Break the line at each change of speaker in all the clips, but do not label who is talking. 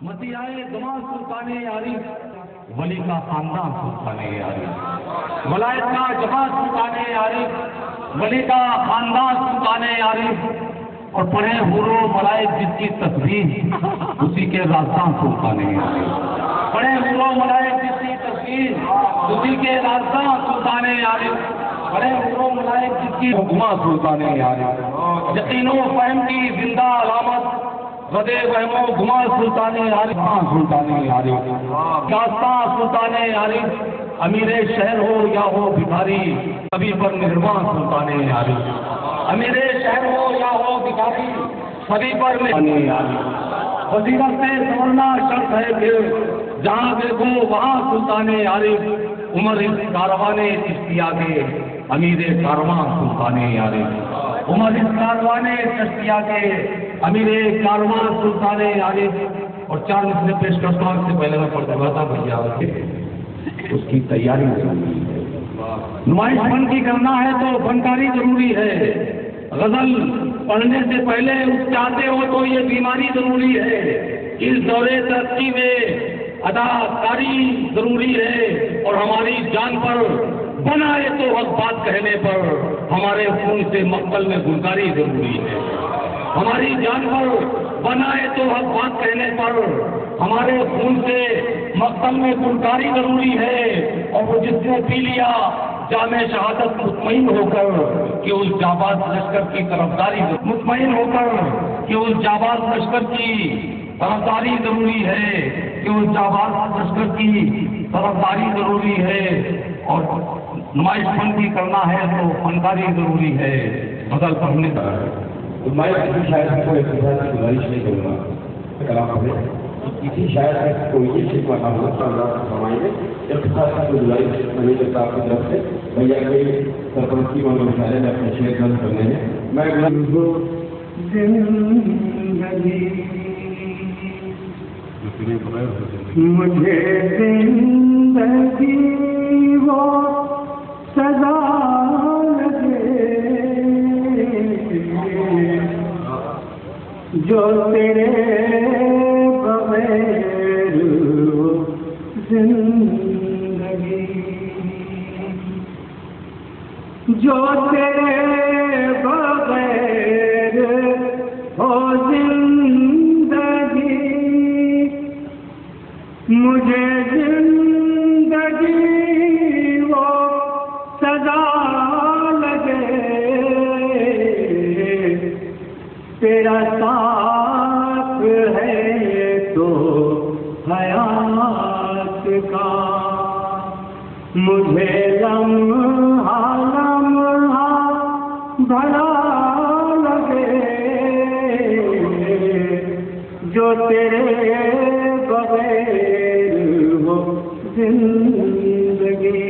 مدیحہ جماعت سلطان عارف ولی کا خاندان سلطان عارف، ولایت کا جماعت سلطان عارف ولی کا خاندان سلطان عارف، اور پڑھے حور و ملائک جس کی تسبیح اسی کے رازداں سلطان عارف، پڑھے حور و ملائک جس کی تسبیح اسی کے رازداں سلطان عارف، پڑھے حور و ملائک جس کی حکمہ سلطان عارف، یقین و فہم کی زندہ علامت غدے وہم و گما سلطان عارف، سلطان عارف، داستاں سلطان عارف، امیر شہر ہو یا ہو بھکاری سبھی پر مہربان سلطان عارف، امیر شہر ہو یا ہو بھکاری سبھی پر مہربان عارف، وزیرت سے سورنا شرط ہے کہ جہاں دیکھو وہاں سلطان عارف، عمر اس کاروان چشتیہ کے امیر کاروان سلطان عارف، عمر اس کاروان چشتیہ کے امیر کاروان سلطان عارف، اور چار مثلیں پیش کرتا ہوں، اس سے پہلے میں پڑھ چکا تھا بھیا اس کی تیاری ضروری ہے، نمائش فن کی کرنا ہے تو فنکاری ضروری ہے، غزل پڑھنے سے پہلے چاہتے ہو تو یہ بیماری ضروری ہے، اس دورے ترقی میں اداکاری ضروری ہے، اور ہماری جان پر بنائے تو حق بات کہنے پر ہمارے خون سے مقتل میں گلکاری ضروری ہے، ہماری جان پر بنائے تو حق بات کہنے پر ہمارے خون سے مقتل میں گلکاری ضروری ہے، اور وہ جس نے پی لیا جام شہادت مطمئن ہو کر کہ اس جاباز لشکر کی طرفداری، مطمئن ہو کر کہ اس جاباز لشکر کی طرفداری ضروری ہے، کہ اس جاباز لشکر کی طرفداری ضروری ہے، اور نمائش فن کی کرنا ہے تو فنکاری ضروری ہے، غزل پڑھنے کا
میں کسی شاعر کو اقتصاد کی گزارش نہیں کروں گا کلام پڑھے، کسی شاعر کو یہ شکوہ نہ ہو تو اللہ فرمائیں گے اقتصاد کی گزارش نہیں کرتا آپ کی طرف سے، بھیا کے سرپرستی والے مشاعرے میں اپنے شعر درج کرنے ہیں، میں
مجھے زندگی وہ سزا جو تیرے بغیر زندگی، جو تیرے بغیر ہو زندگی، مجھے زندگی وہ سزا لگے، تیرا ساتھ ہے تو حیات کا، مجھے لمحہ لمحہ بھلا لگے، جو تیرے بغیر ہو زندگی،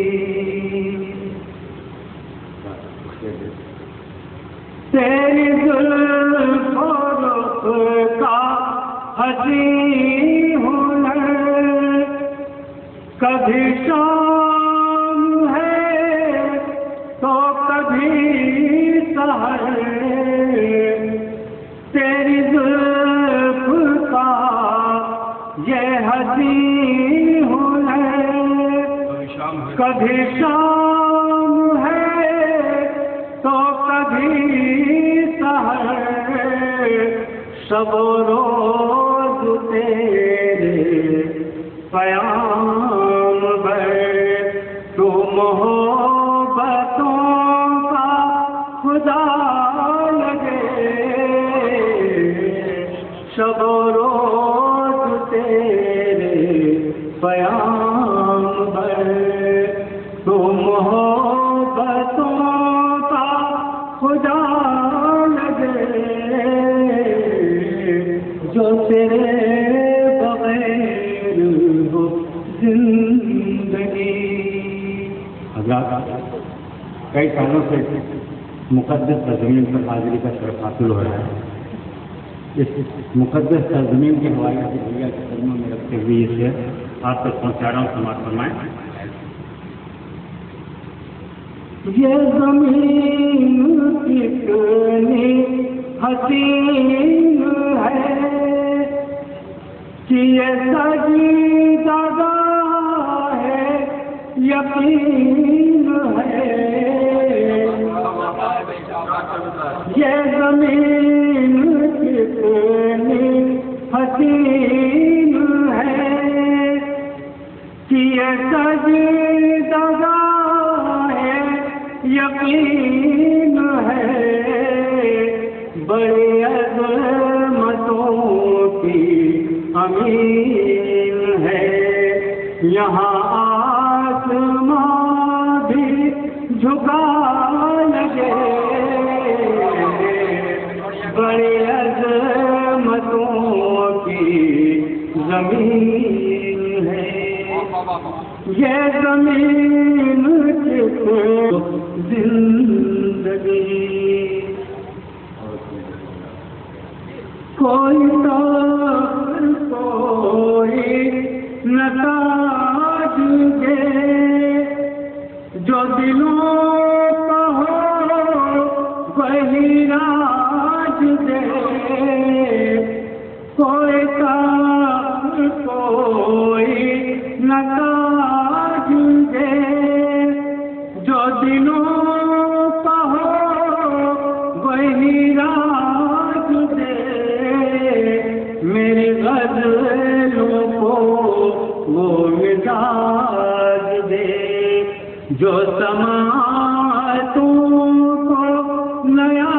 تیری زلف و رخ کا حسین ہنر، کبھی شام ہے تو کبھی سحر، تیری زلف کا یہ حسین ہنر، کبھی شام ہے تو کبھی سحر، شب و روز تیرے پیام بھر، تو محبتوں کا خدا لگے، شب و روز تیرے پیام بھر، تو محبتوں کا خدا لگے، جو تیرے بغیر ہو زندگی۔
حضرات کئی سالوں سے مقدس سرزمین پر حاضری کا شرف حاصل ہو رہا ہے، اس مقدس سرزمین کی حوالے سے بھیا کے قدموں میں رکھتے ہوئے یہ شعر آپ تک پہنچا رہا ہوں، سماعت فرمائیں۔
یہ زمین کتنی حسین ہے کہ یہ سجدہ ہے یقین ہے یہ زمین کتنی حسین ہے کہ یہ سجدہ ہے یقین ہے بڑی عظمتوں کی امین ہے یہاں آسمان بھی جھکا لگے بڑی عظمتوں کی زمین ہے یہ زمین کس زندگی کوئی کوئی نتاج دے جو دلوں کا ہو وہی راج دے کوئی نتاج دے جو دلوں کا ہو وہی راج دے میری غزلوں کو وہ مزاج دے جو سماعتوں کو نیا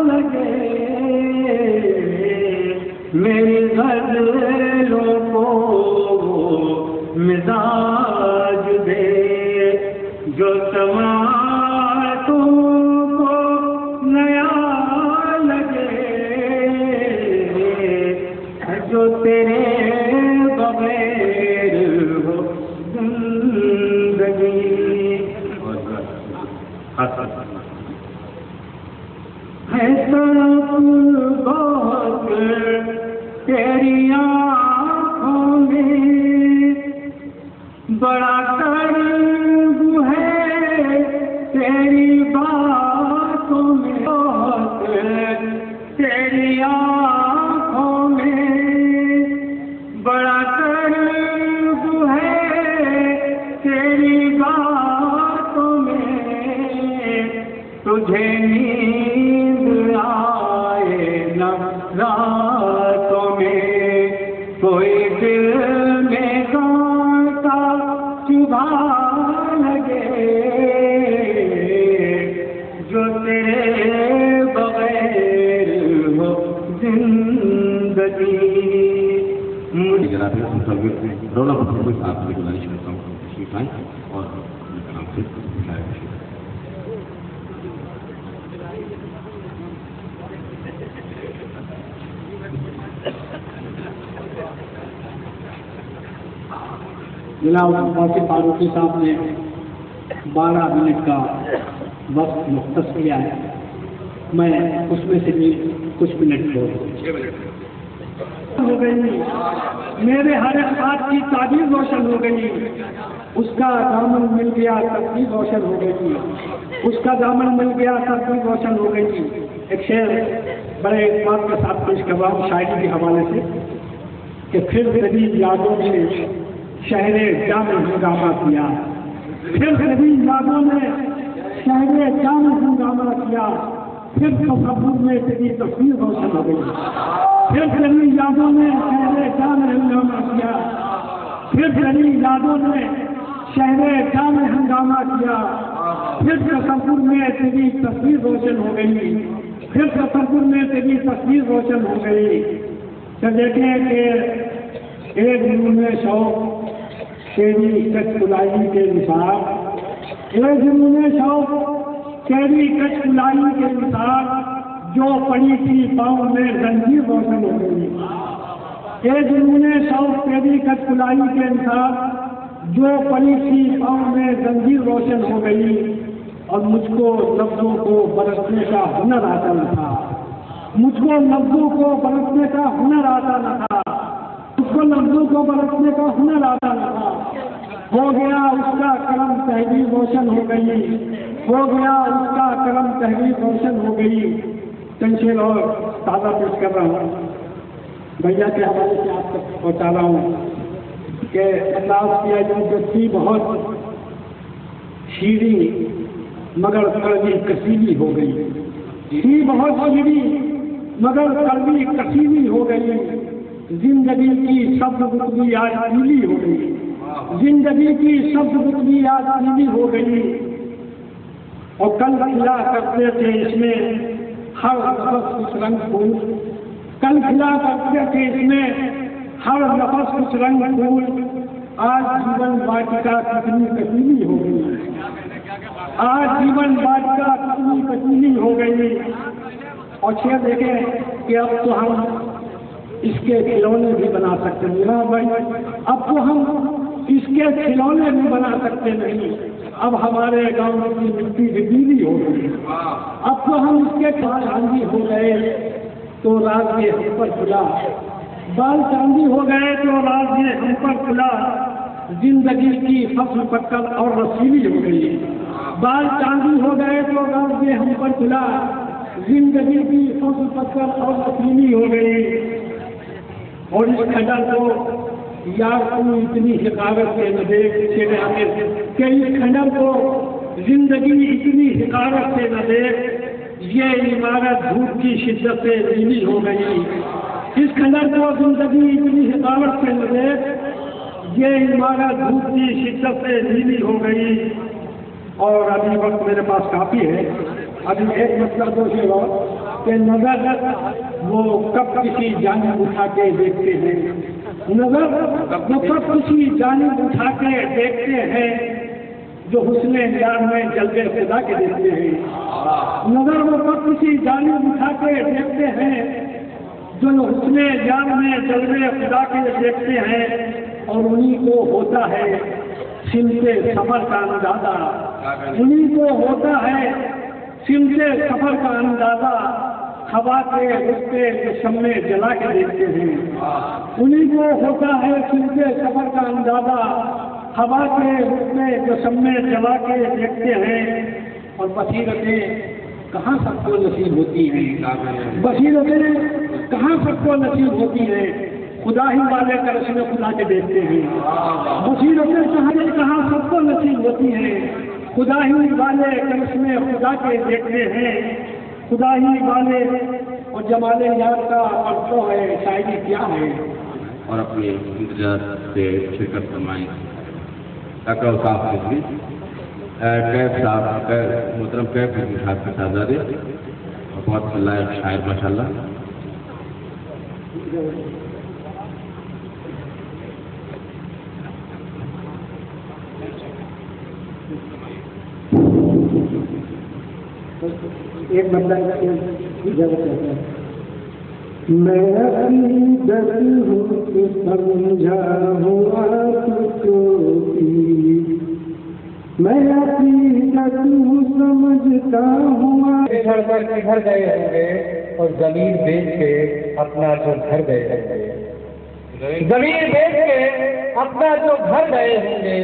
لگے میری غزلوں کو وہ مزاج دے جو سماعتوں کو نیا لگے جو تیرے بغیر ہو زندگی ہے طرف بہت تیری آنکھوں میں بڑا قرب ہے تیری باتوں میں بہت تیری آنکھوں میں بڑا قرب ہے تیری باتوں میں تجھے نیند آئے نہ راتوں میں کوئی دل میں کانٹا چبھا لگے جو تیرے بغیر ہو زندگی
جناب رونا پتھر آپ سے گزارش کرتا ہوں تشریف آئیں اور کلام سے
جناب واقف فاروقی صاحب نے 12 منٹ کا وقت مختص کیا ہے میں اس میں سے بھی کچھ منٹ چھوڑ ہو گئی میرے ہر ایک بات کی تعبیر روشن ہو گئی اس کا دامن مل گیا تب بھی روشن ہو گئی اس کا دامن مل گیا تب بھی روشن ہو گئی ایک شعر بڑے اعتماد کے ساتھ پیش کروا ہوں شاعری کے حوالے سے کہ پھر کبھی یادوں میں شہر جامع ہنگامہ کیا پھر کبھی یادوں میں شہر جامع ہنگامہ کیا پھر تصور میں تیری تصویر روشن ہو گئی پھر کبھی یادوں میں شہر جامع ہنگامہ کیا پھر کبھی یادوں میں شہر جامع ہنگامہ کیا پھر تصور میں تیری تصویر روشن ہو گئی پھر تصور میں تیری تصویر روشن ہو گئی تو دیکھیں کہ ایک جنون شوق تیری کچھ کلائی کے مثال ایک جنون شوق تیری کچھ کلائی کے مثال جو پڑی تھی پاؤں میں زنجیر روشن ہو گئی ایک جنون شوق تیری کچھ کلائی کے مثال جو پڑی تھی پاؤں میں زنجیر روشن ہو گئی اور مجھ کو لفظوں کو برتنے کا ہنر آتا نہ تھا مجھ کو لفظوں کو برتنے کا ہنر آتا نہ تھا اس کو لفظوں کو برتنے کا ہنر آتا نہ تھا ہو گیا اس کا کرم تحریر روشن ہو گئی ہو گیا اس کا کرم تحریر روشن ہو گئی چند شعر اور تازہ پیش کر رہا ہوں بھیا کے حوالے سے آپ تک پہنچا رہا ہوں کہ اللہ کی عجوبت تھی بہت شیریں مگر کڑوی کسیلی ہو گئی، تھی بہت شیریں مگر کڑوی کسیلی ہو گئی، زندگی کی سبز گٹلی آج پیلی ہو گئی، زندگی کی سبز گٹلی آج پیلی ہو گئی، اور کل کھلا کرتے تھے اس میں ہر نفس کچھ رنگ پھول، کل کھلا کرتے تھے اس میں ہر نفس کچھ رنگ پھول، آج جیون واٹکا کتنی کٹیلی ہو گئی، آج جیون واٹکا کتنی کٹیلی ہو گئی۔ اور یہ دیکھیں کہ اب تو ہم اس کے کھلونے بھی بنا سکتے ہیں نا بھائی، اب تو ہم اس کے کھلونے بھی بنا سکتے نہیں، اب ہمارے گاؤں کی مٹی بھی گیلی ہو گئی، اب تو ہم اس کے بال چاندی ہو گئے تو راز یہ ہم پر کھلا، بال چاندی ہو گئے تو راز یہ ہم پر کھلا، زندگی کی فصل پکل اور رسیلی ہو گئی، بال چاندی ہو گئے تو راز یہ ہم پر کھلا، زندگی کی فصل پکل اور رسیلی ہو گئی۔ اور اس کھنڈر کو یار تو اتنی حقارت سے نہ دیکھ کہ اس کھنڈر کو زندگی اتنی حقارت سے نہ دیکھ، یہ عمارت دھوپ کی شدت سے نیلی ہو گئی، اس کھنڈر کو زندگی اتنی حقارت سے نہ دیکھ، یہ عمارت دھوپ کی شدت سے نیلی ہو گئی۔ اور ابھی وقت میرے پاس کافی ہے، ابھی ایک مسئلہ تو یہ ہو کہ نظر وہ کب کسی جانب اٹھا کے دیکھتے ہیں، نظر وہ کب کسی جانب اٹھا کے دیکھتے ہیں جو حسن یار میں جلوے خدا کے دیکھتے ہیں، نظر وہ کب کسی جانب اٹھا کے دیکھتے ہیں جو حسن یار میں جلوے خدا کے دیکھتے ہیں، اور انہیں کو ہوتا ہے سمتے سفر کا اندازہ، انہیں کو ہوتا ہے سمتے سفر کا اندازہ، ہوا کے رستے شمع جلا کے دیکھتے ہیں، انہیں کو ہوتا ہے سمتے سفر کا اندازہ، ہوا کے رستے شمع جلا کے دیکھتے ہیں۔ اور بصیرتیں کہاں سب کو نصیب ہوتی ہیں، بصیرتیں کہاں سب کو نصیب ہوتی ہیں، خدا ہی والے کرشمے خدا کے دیکھتے ہیں، بصیرتیں کہاں سب کو نصیب ہوتی ہیں، خدا ہی والے کرشمے خدا کے دیکھتے ہیں، خدا ہی والے اور جمال یار کا پرتو ہے، شاعری کیا ہے۔
اور اپنے انتظار سے شرکت فرمائیں اکرم صاحب کی کیف صاحب محترم کیف صاحب کے صاحبزادے اور بہت لائق شاعر ماشاءاللہ۔
ایک بندہ اجازت ہے، میں عقیدت ہوں کہ سمجھا ہوا تو میں عقیدت ہوں سمجھتا ہوا،
چھڑ کر کے گھر گئے ہوں گے اور زمین بیچ کے اپنا جو گھر گئے ہوں گے، زمین بیچ کے اپنا جو گھر گئے ہوں گے،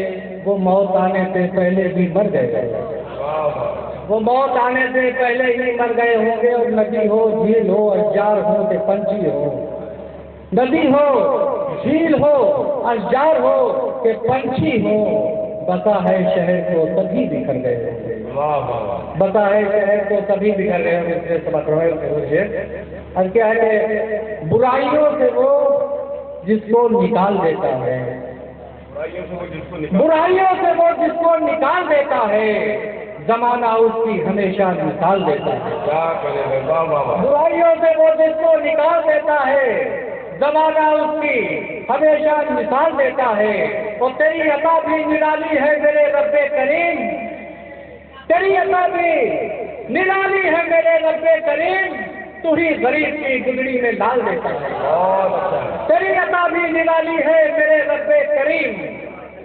وہ موت آنے سے پہلے بھی مر گئے، وہ موت آنے سے پہلے ہی مر گئے ہوں گے۔ اور ندی ہو جھیل ہو اشجار ہو کہ پنچھی ہو، ندی ہو جھیل ہو اشجار ہو کہ پنچھی ہو، بتا ہے شہر کو تبھی بکھر گئے ہوں گے، بتا ہے شہر کو تبھی بکھر گئے ہوں گے۔ اس سے سبق رہے اور کیا ہے کہ برائیوں سے وہ جس کو نکال دیتا ہے، برائیوں سے وہ جس کو نکال دیتا ہے، زمانہ اس کی ہمیشہ مثال دیتا ہے، برائیوں سے وہ جس کو نکال دیتا ہے، زمانہ اس کی ہمیشہ مثال دیتا ہے۔ اور تیری عطا بھی نرالی ہے میرے رب کریم، تیری عطا بھی نرالی ہے میرے رب کریم، تو ہی غریب کی گدڑی میں ڈال دیتا ہے، تیری عطا بھی نرالی ہے میرے رب کریم،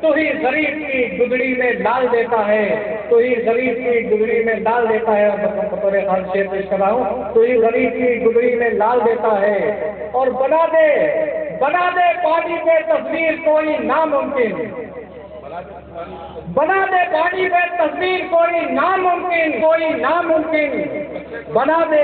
تو ہی غریب کی گدڑی میں ڈال دیتا ہے، تو ہی غریب کی گدڑی میں ڈال دیتا ہے۔ اور بطور خان شعر پیش کر رہا ہوں، تو ہی غریب کی گدڑی میں ڈال دیتا ہے۔ اور بنا دے پانی پہ تصویر کوئی ناممکن، بنا دے پانی پہ تصویر کوئی ناممکن، کوئی ناممکن، بنا دے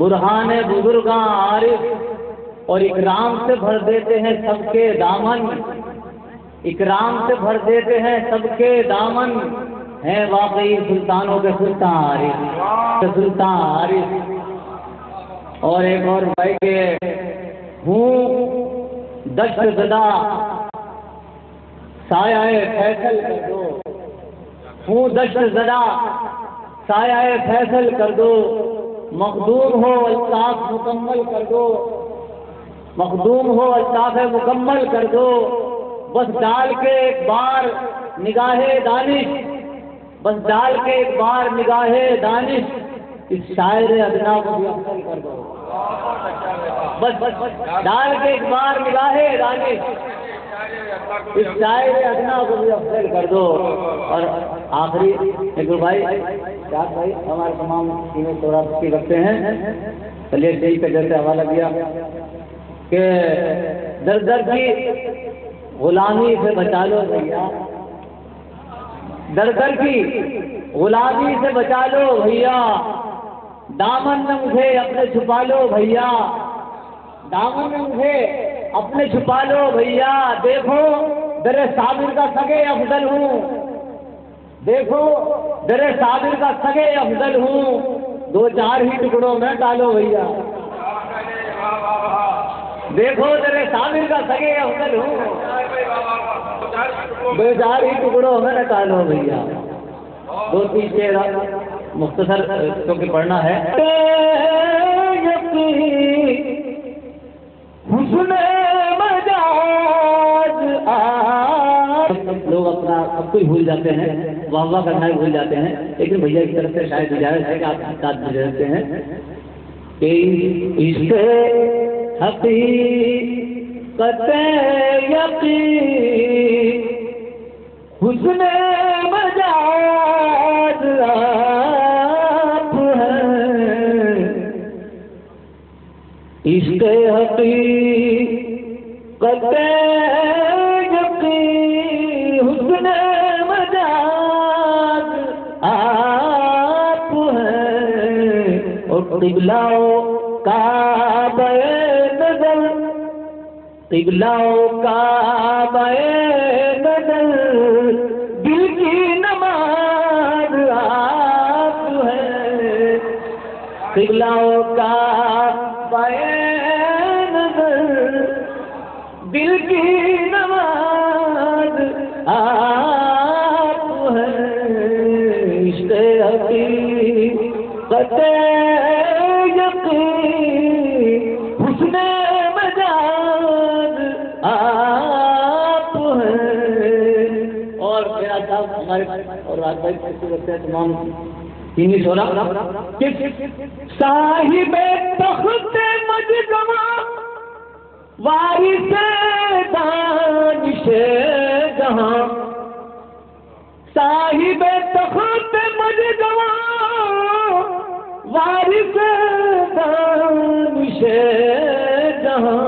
برہان بزرگاں عارف، اور اکرام سے بھر دیتے ہیں سب کے دامن، اکرام سے بھر دیتے ہیں سب کے دامن، ہیں واقعی سلطانوں کے سلطان عارف، سلطان عارف۔ اور ایک اور بھائی کہ ہوں دشت زدہ سایہ فیصل کر دو، ہوں دشت زدہ سایہ فیصل کر دو، مخدوم ہو الطاف مکمل کر دو، مخدوم ہو الطاف مکمل کر دو، بس ڈال کے ایک بار نگاہ دانش، بس ڈال کے ایک بار نگاہ دانش، اس شاعر ادنا کو بھی افضل کر دو، بس ڈال کے ایک بار نگاہ دانش، اس شاعر ادنا کو بھی افضل کر دو۔ اور آخری ایک بھائی کیا بھائی ہمارے تمام ٹیمیں تھوڑا کی رکھتے ہیں، چلیے جی کا جیسے حوالہ دیا کہ در در کی غلامی سے بچا لو بھیا، در در کی غلامی سے بچا لو بھیا، دامن میں مجھے اپنے چھپا لو بھیا، دامن میں مجھے اپنے چھپا لو بھیا، دیکھو در صابر کا سگے افضل ہوں، دیکھو در صابر کا سگے افضل ہوں، دو چار ہی ٹکڑوں میں ڈالو بھیا، دیکھو در صابر کا سگے افضل ہوں، دو چار ہی ٹکڑوں میں ڈالو بھیا۔ دو تین شعر مختصر کیونکہ پڑھنا ہے۔ حسن مجاز لوگ اپنا سب کچھ بھول جاتے ہیں، واہ واہ کرنا ہی بھول جاتے ہیں، لیکن بھیا کی طرف سے شاید گزارش ہے کہ آپ ساتھ گزارتے ہیں کہ عشق حقیقت یقین حسن مجاز آپ ہیں، عشق حقیقت یقین حسن مجاز آپ ہیں، اور قبلہوں کا نظر، قبلہوں کا نظر، دل کی نماز آپ ہیں، قبلہوں کا نظر، دل کی نماز آپ ہیں، عشق حقیقت یقین حسن مجاز آپ ہیں۔ اور میرا صاحب ہمارے اور رات بھائی خوبصورت ہے تمام تین سولہ صاحب تخت مجدمہ وارث دانش جہاں، صاحب تخت مجدمہ وارث دانش جہاں،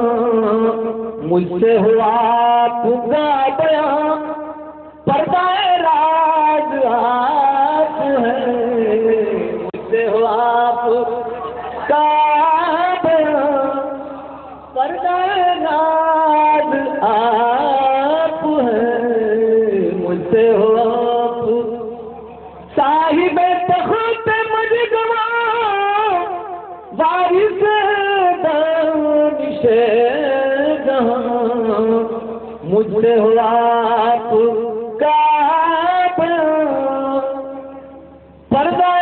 مجھ سے ہوا پکا بیاں پردہ راز آپ ہیں، مجھ سے ہوا پکا بیاں پردہ راز آپ ہیں، مجھ سے ہوا صاحب تخت مجدمہ وارث دانش جہاں، مجھ سے ہوا پکا پردہ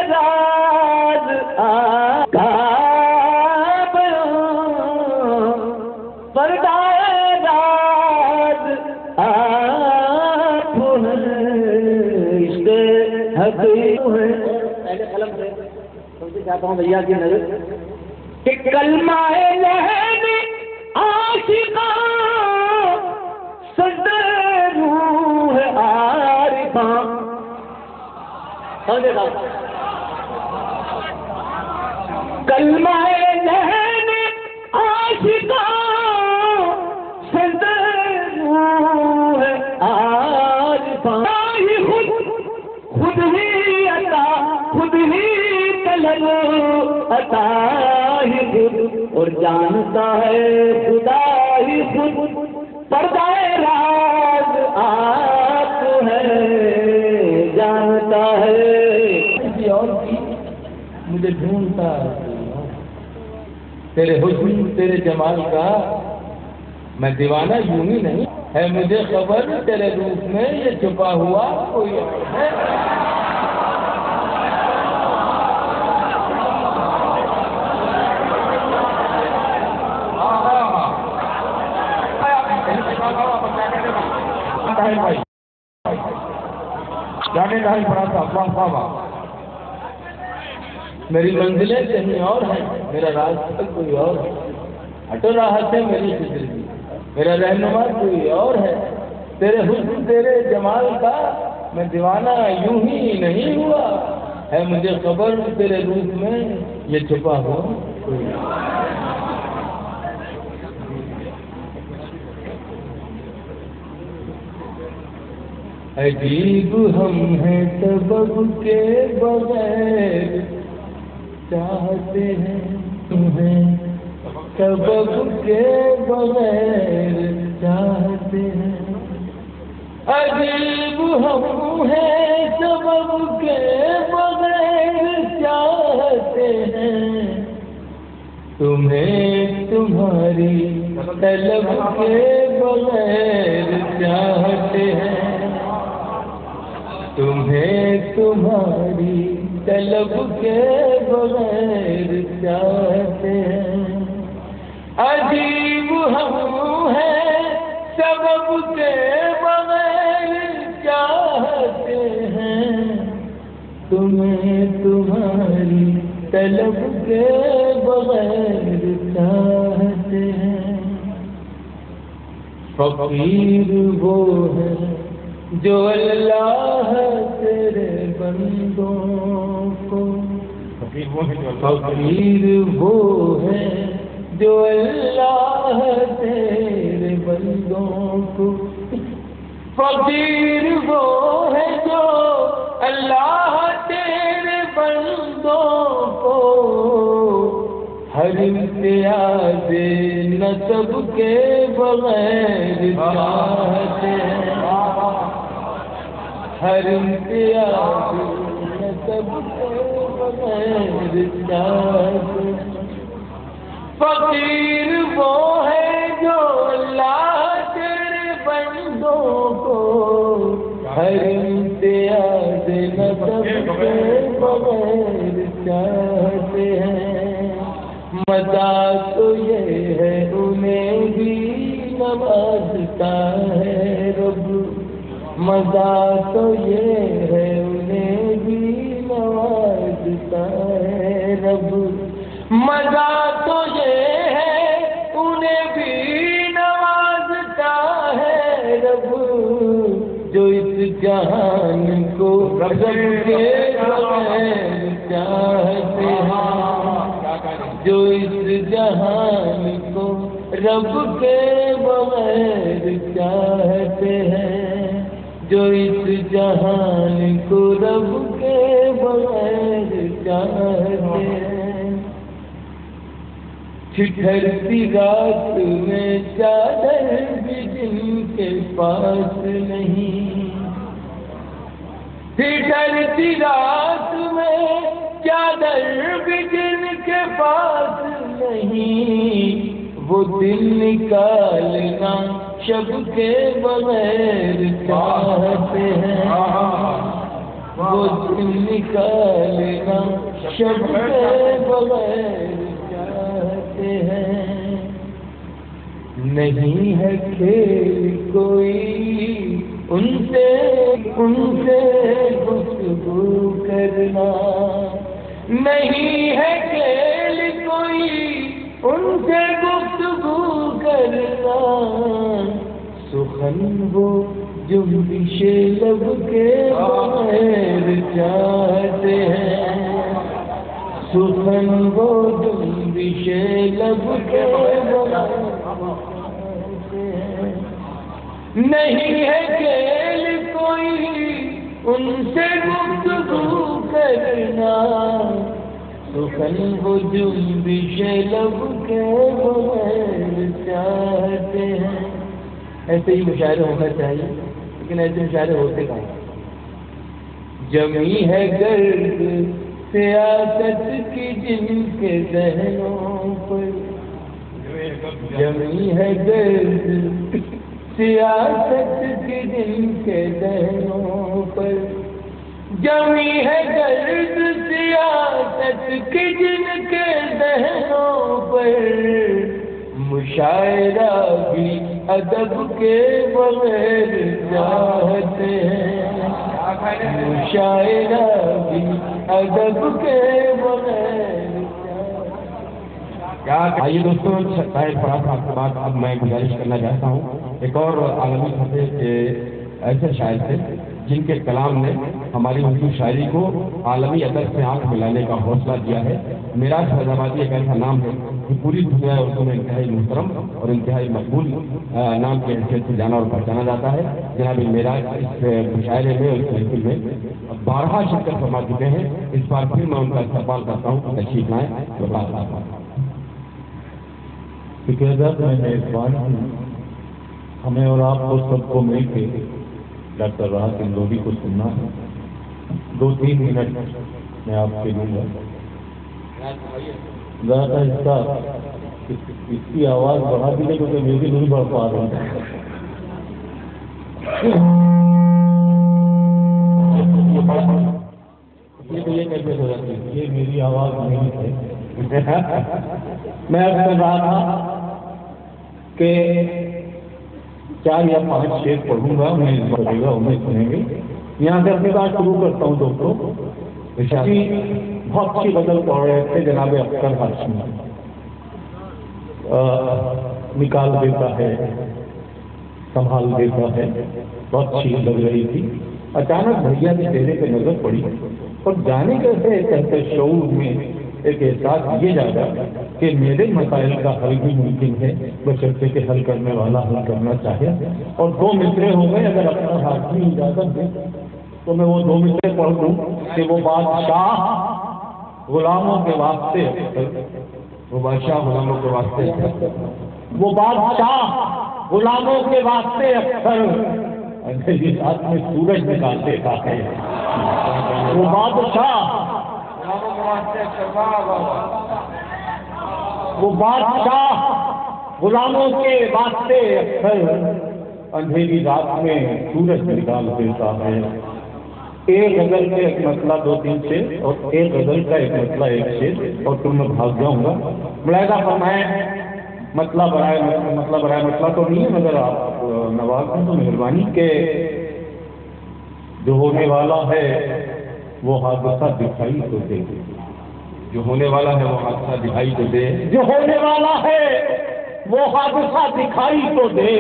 راز آپ پردہ راز آپ ہیں، عشق حقیقت ہے۔ پہلے قلم سے سمجھے چاہتا ہوں بھیا کی نظر کہ کلمہ لہن عاشقاں صدر روح عارفاں، سمجھے گا کلمہ لہن عاشقاں صدر روح عارفاں، خود ہی عطا خود ہی طلب عطا جانتا ہے خدا ہی خود پردہ راز آپ ہے جانتا ہے کسی اور کی مجھے ڈھونڈتا تیرے حسن تیرے جمال کا میں دیوانہ یوں ہی نہیں ہے مجھے خبر تیرے روپ میں یہ چھپا ہوا کوئی اور ہے
جانے کا ہی پڑا تھا افغان صاحب
میری منزلیں کہیں اور ہیں میرا راستہ کوئی اور ہے ہٹو راحت ہے میری فکر کی میرا رہنما کوئی اور ہے تیرے حسن تیرے جمال کا میں دیوانہ یوں ہی نہیں ہوا ہے مجھے خبر تیرے روپ میں یہ چھپا ہوا کوئی عجیب ہم ہیں سبب کے بغیر چاہتے ہیں تمہیں سبب کے بغیر چاہتے ہیں عجیب ہم ہیں سبب کے بغیر چاہتے ہیں تمہیں تمہاری طلب کے بغیر چاہتے ہیں تمہیں تمہاری طلب کے بغیر چاہتے ہیں عجیب ہم ہیں سبب کے بغیر چاہتے ہیں تمہیں تمہاری طلب کے بغیر چاہتے ہیں فقیر وہ ہے جو اللہ تیرے بندوں کو فقیر وہ ہے جو اللہ تیرے بندوں کو فقیر وہ ہے جو اللہ تیرے بندوں کو ہر امتیاز نسب کے بغیر چاہتے ہیں ہر امتیاز نسب کے بغیر چاہتے ہیں فقیر وہ ہے جو اللہ تیرے بندوں کو ہر امتیاز نسب کے بغیر چاہتے ہیں مزہ تو یہ ہے انہیں بھی نوازتا ہے رب مزہ تو یہ ہے انہیں بھی نوازتا ہے رب مزہ تو یہ ہے انہیں بھی نوازتا ہے رب جو اس جہان کو رب کے بغیر چاہتے ہیں جو اس جہان کو رب کے بغیر چاہتے ہیں جو اس جہان کو رب کے بغیر چاہتے ہیں ٹھٹھرتی رات میں چادر بھی جن کے پاس نہیں ٹھٹھرتی رات میں چادر بھی جن کے پاس نہیں وہ دل نکالنا شب کے بغیر چاہتے ہیں وہ دل نکالنا شب کے بغیر چاہتے ہیں نہیں ہے کھیل کوئی ان سے گفتگو کرنا نہیں ہے کھیل کوئی ان سے گفتگو کرنا سخن وہ جنبش لب کے بغیر چاہتے ہیں سخن وہ جنبش لب کے بغیر نہیں ہے کھیل کوئی ان سے گفتگو کرنا سخن وہ جنبش لب کے بغیر چاہتے ہیں. ایسے ہی مشاعرے ہونا چاہیے، لیکن ایسے مشاعرے ہوتے کہاں. جمی ہے گرد سیاست کی جن کے ذہنوں پر، جمی ہے گرد سیاست کی جن کے ذہنوں پر، جمی ہے گرد سیاست کی جن کے ذہنوں پر، مشاعرہ بھی ادب کے بغیر چاہتے ہیں، مشاعرہ بھی ادب کے بغیر.
آئیے دوستوں، شاید بڑا سا آپ کے بعد اب میں گزارش کرنا چاہتا ہوں ایک اور عالمی سطح کے ایسے شاعر تھے جن کے کلام نے ہماری اردو شاعری کو عالمی ادب سے آنکھ ملانے کا حوصلہ دیا ہے. معراج فیض آبادی ایک ایسا نام ہے کہ پوری دنیا اردو میں انتہائی محترم اور انتہائی مقبول نام کی حیثیت سے جانا اور پہچانا جاتا ہے. جناب معراج اس مشاعرے میں اور اس محفل میں بارہا شرکت فرما چکے ہیں. اس بار پھر میں ان کا استقبال کرتا ہوں، تشریف لائیں.
مہربان ہمیں اور آپ کو سب کو مل کے ڈاکٹر راحت اندوری کو سننا ہے. 2-3 منٹ میں آپ کے لوں گا. زیادہ حصہ اس کی آواز بڑھا دیجیے کیونکہ میری نہیں بڑھ پا رہی ہے. یہ کیسے ہو جاتی ہے؟ یہ میری آواز نہیں ہے. میں کر رہا تھا کہ 4 یا 5 شعر پڑھوں گا، میں پڑھے گا انہیں سنیں گے. یہاں سے اپنی بات شروع کرتا ہوں دوستوں. بہت اچھی غزل پڑھ رہے تھے جناب اختر ہاشمی. نکال دیتا ہے، سنبھال دیتا ہے، بہت اچھی لگ رہی تھی. اچانک بھیا کے چہرے پہ نظر پڑی اور جانے کیسے کہتے شعور میں ایک احساس یہ جاگا کہ میرے مسائل کا حل بھی ممکن ہے بشرطے کہ حل کرنے والا حل کرنا چاہے. اور 2 مصرے ہو گئے. اگر اپنا ہاشمی اجازت دے تو میں وہ 2 مصرے پڑھ دوں کہ وہ بادشاہ غلاموں کے واسطے،
وہ بادشاہ غلاموں کے واسطے،
وہ بادشاہ غلاموں کے واسطے اکثر اندھیری رات میں سورج نکال دیتا ہے. وہ بادشاہ غلاموں کے واسطے اکثر اندھیری رات میں سورج نکال دیتا ہے. ایک غزل کا ایک مسئلہ 2-3 شعر اور ایک غزل کا ایک مسئلہ 1 شعر اور تم میں بھاگ جاؤں گا. ملاحظہ فرمائیں، مسئلہ مسئلہ تو نہیں ہے مگر آپ نواز ہیں تو مہربانی کہ جو ہونے والا ہے وہ حادثہ دکھائی تو دے.
جو ہونے والا ہے وہ حادثہ دکھائی تو دے.
جو ہونے والا ہے وہ حادثہ دکھائی تو دے.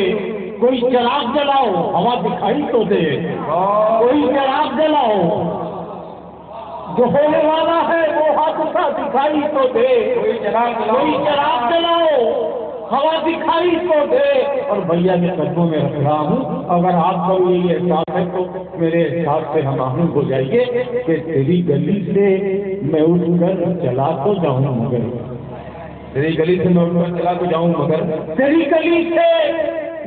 کوئی چراغ جلاؤ ہوا دکھائی تو دے. کوئی چراغ جلاؤ. جو ہونے والا ہے وہ حادثہ دکھائی تو دے. کوئی چراغ جلاؤ ہوا دکھائی تو دے. اور بھیا کے قدموں میں رکھ رہا ہوں. اگر آپ کا یہ احساس ہے تو میرے احساس سے ہم آہنگ ہو جائیے کہ تیری گلی سے میں اٹھ کر چلا تو جاؤں مگر،
تیری گلی سے میں اٹھ کر چلا تو جاؤں مگر،
تیری گلی سے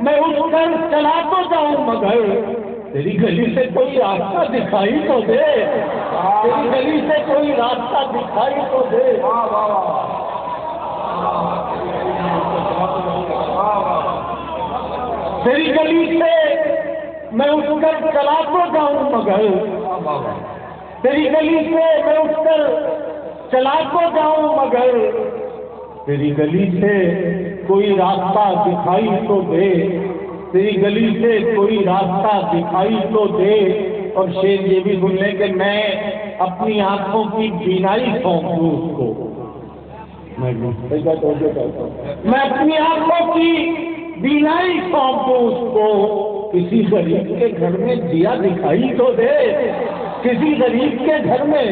میں اٹھ کر چلا تو جاؤں مگر، تیری گلی سے کوئی راستہ دکھائی تو دے. تیری گلی سے کوئی راستہ دکھائی تو دے. تیری گلی سے میں اٹھ کر چلا تو جاؤں مگر، تیری گلی سے میں اٹھ کر چلا تو جاؤں مگر، تیری گلی سے کوئی راستہ دکھائی تو دے. تیری گلی سے کوئی راستہ دکھائی تو دے. اور شعر یہ بھی سن لیں کہ میں اپنی آنکھوں کی بینائی سونپ دوں اس کو. میں اپنی آنکھوں کی بینائی سونپ دوں اس کو. کسی غریب کے گھر میں دیا دکھائی تو دے. کسی غریب کے گھر میں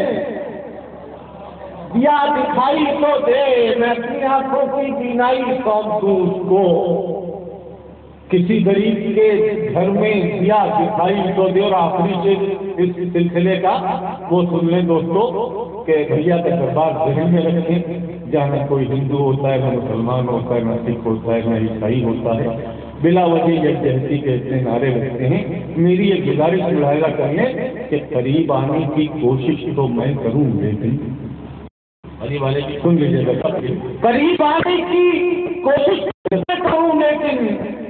دیا دکھائی تو دے. میں اپنی آنکھوں کی بینائی سونپ دوں اس کو. کسی غریب کے گھر میں دیا دکھائی تو دے، اور آخری سے اس سلسلے کا وہ سن لیں دوستوں کہ بھیا کا دربار ذہن میں رکھیں، جہاں نہ کوئی ہندو ہوتا ہے، نہ مسلمان ہوتا ہے، نہ سکھ ہوتا ہے، نہ عیسائی ہوتا ہے، بلا وجہ یکجہتی کے اتنے نعرے لگتے ہیں۔ میری یہ گزارش ملاحظہ کر لیں کہ قریب آنے کی کوشش تو میں کروں، لیکن قریب آنے کی سن لیجیے گا، قریب آنے کی کوشش کروں لیکن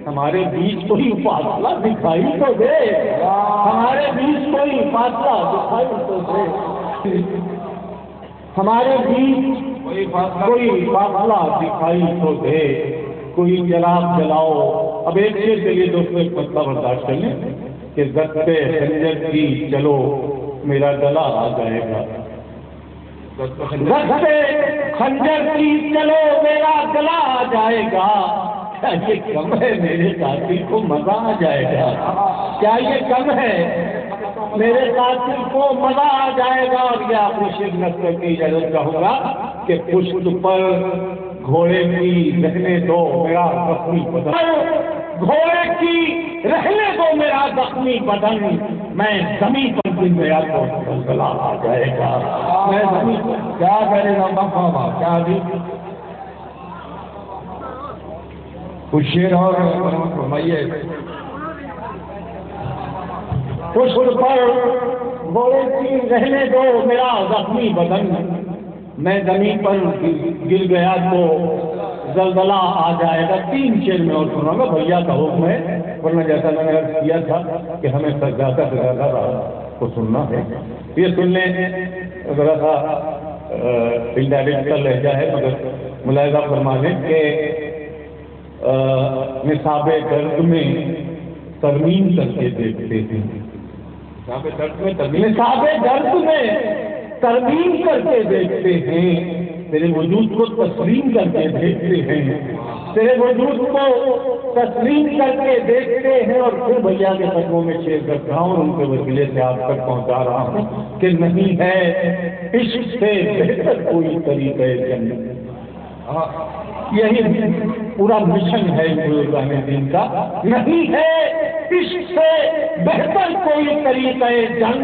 ہمارے بیچ کوئی فاصلہ دکھائی تو دے، ہمارے بیچ کوئی فاصلہ دکھائی تو دے، ہمارے بیچ کوئی فاصلہ دکھائی تو دے، کوئی چراغ جلاؤ۔ اب ایک چیز کے لیے دوستوں ایک مسئلہ برداشت کر لیں کہ ضبط خنجر کی چلو میرا گلا آ جائے گا، ضبط خنجر کی چلو میرا گلا آ جائے گا، کیا یہ کم ہے میرے قاتل کو مزہ آ جائے گا؟ کیا یہ کم ہے میرے قاتل کو مزہ آ جائے گا؟ اور یہ آپ شیخ نصر کی اجازت چاہوں گا کہ پشت پر گھوڑے کی رہنے دو میرا زخمی بدن، گھوڑے کی رہنے دو میرا زخمی بدن، میں زمین پر بھی میرا تو زلزلہ آ جائے گا، میں زمین پر کیا کرے گا بابا، کیا بھی کچھ شیر اور فرمائیے۔ پشت پر گھوڑے کی رہنے دو میرا زخمی بدن، میں زمین پر گر گیا تو زلزلہ آ جائے گا۔ تین شیر میں اور سنا گا، بھیا کا حکم ہے، ورنہ جیسا میں نے عرض کیا تھا کہ ہمیں زیادہ سے زیادہ کو سننا ہے۔ یہ سن لیں، ذرا سا انڈائریکٹ کا لہجہ ہے مگر ملاحظہ فرما لیں کہ نصاب درد میں ترمیم کر کے دیکھتے ہیں، نصاب درد میں ترمیم کر کے دیکھتے ہیں، تیرے وجود کو تسلیم کر کے دیکھتے ہیں، تیرے وجود کو تسلیم کر کے دیکھتے ہیں، اور پھر بھیا کے قدموں میں شیر کر رہا ہوں، ان کے وسیلے سے آپ تک پہنچا رہا ہوں کہ نہیں ہے عشق سے بہتر کوئی طریقہ جنت۔ یہی پورا مشن ہے بزرگان دین کا، نہیں ہے عشق سے بہتر کوئی طریقہ جنگ۔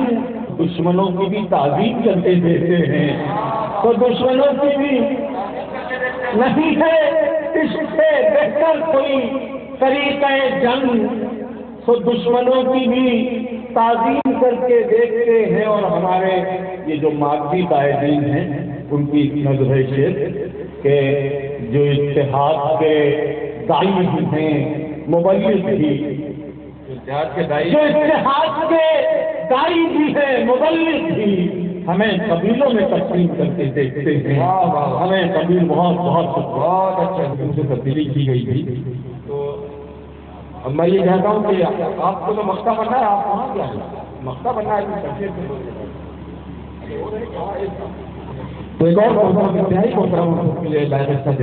دشمنوں کی بھی تعظیم کرتے دیتے ہیں تو دشمنوں کی بھی نہیں ہے عشق سے بہتر کوئی طریقہ جنگ، تو دشمنوں کی بھی تعظیم کر کے دیکھتے ہیں۔ اور ہمارے یہ جو مادی قائدین ہیں ان کی نظر ہے شیر کہ جو اتحاد کے داعی ہیں، مبلغ بھی، جو اتحاد کے داعی بھی ہے، مبلغ بھی، ہمیں قبیلوں میں تقسیم کر کے دیکھتے ہیں۔ ہمیں قبیل بہت اچھا سے تبدیلی کی گئی تھی۔ تو اب میں یہ کہتا ہوں کہ آپ کو تو مختہ بننا ہے، آپ کہاں کیا ہے مختہ بننا ہے۔ تو ایک اور انتہائی محترم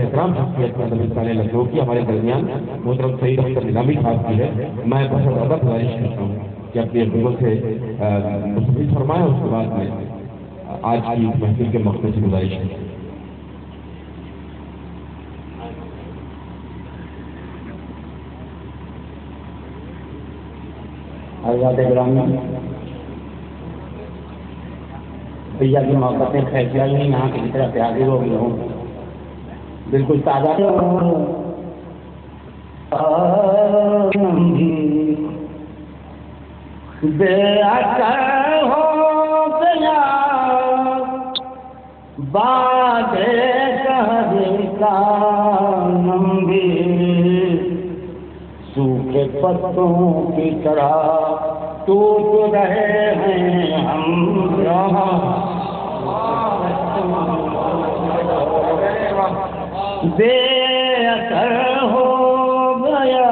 احترام شخصیت لکھنؤ کی ہمارے درمیان محترم سعید اختر نظامی صاحب کی ہے، میں بہت زیادہ گزارش کرتا ہوں کہ اپنے لوگوں سے مستفید فرمائیں، اس کے بعد میں آج کی محفل کے مقصد سے گزارش کرتا ہوں۔
حضرات گرامی، بھیا کی محبتیں فیصلہ ہی نہیں، یہاں کسی طرح سے حاضر ہو گئی ہوں، بالکل تازہ بے اثر ہو گیا باد شہر کا نم بھی، سوکھے پتوں کی طرح ٹوٹ رہے ہیں ہم یہاں، بے اثر ہو گیا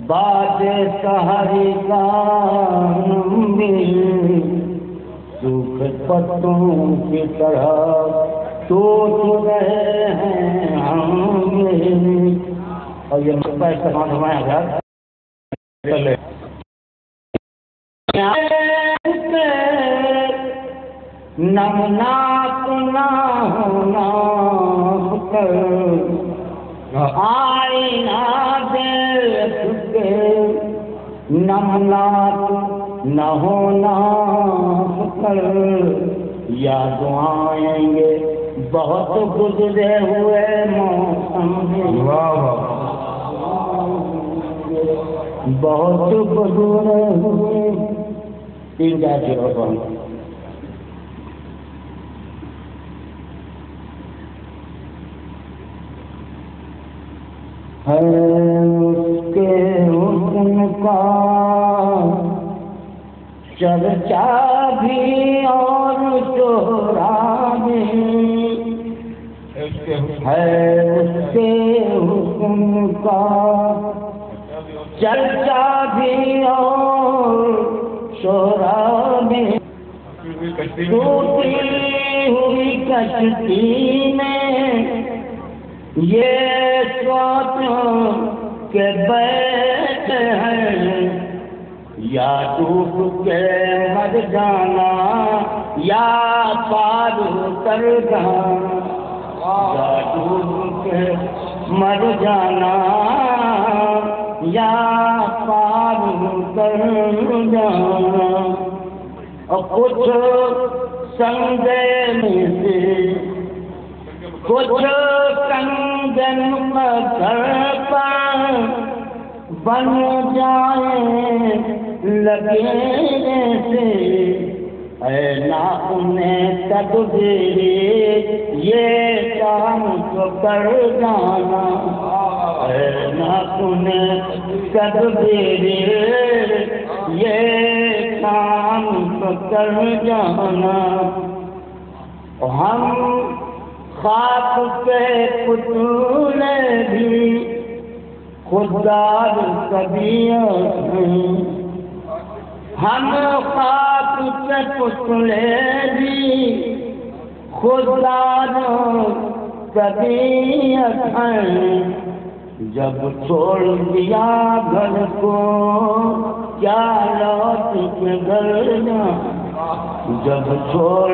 باد سحر کا نم بھی، سوکھے پتوں کی طرح ٹوٹ رہے ہیں ہم بھی۔ اور یہ مقبہ استعمال فرمایا گیا نمناک نہ ہونا کر آئینہ دیکھ کے نملات نہ ہونا کر، یاد آئیں گے بہت گزرے ہوئے موسم، بہت گزرے ہوئے تیجا جو ہے اس کے حسن کا چرچا بھی اور شہرا بھی ہے، اس کے حسن کا چرچا بھی اور شہرا بھی، ٹوٹی ہوئی کشتی میں یہ سوچو کہ بیٹھے ہیں، یا ڈوب کے مر جانا یا پار کر جانا، یا ڈوب کے مر جانا یا پار کر جانا، اور کچھ سمجھے میں سے کچھ کنگن پتھر پر بن جائیں لگے سے، اے نا انہیں تدبیر یہ کام تو کر جانا، اے نا انہیں تدبیر یہ کام تو کر جانا، ہم خاک کے پتول بھی خوددار طبیعت ہیں، ہم خاک کے پتلے بھی خوددار طبیعت ہیں، جب چھوڑ دیا گھر کو کیا لوٹ کے گھر جانا، جب چھوڑ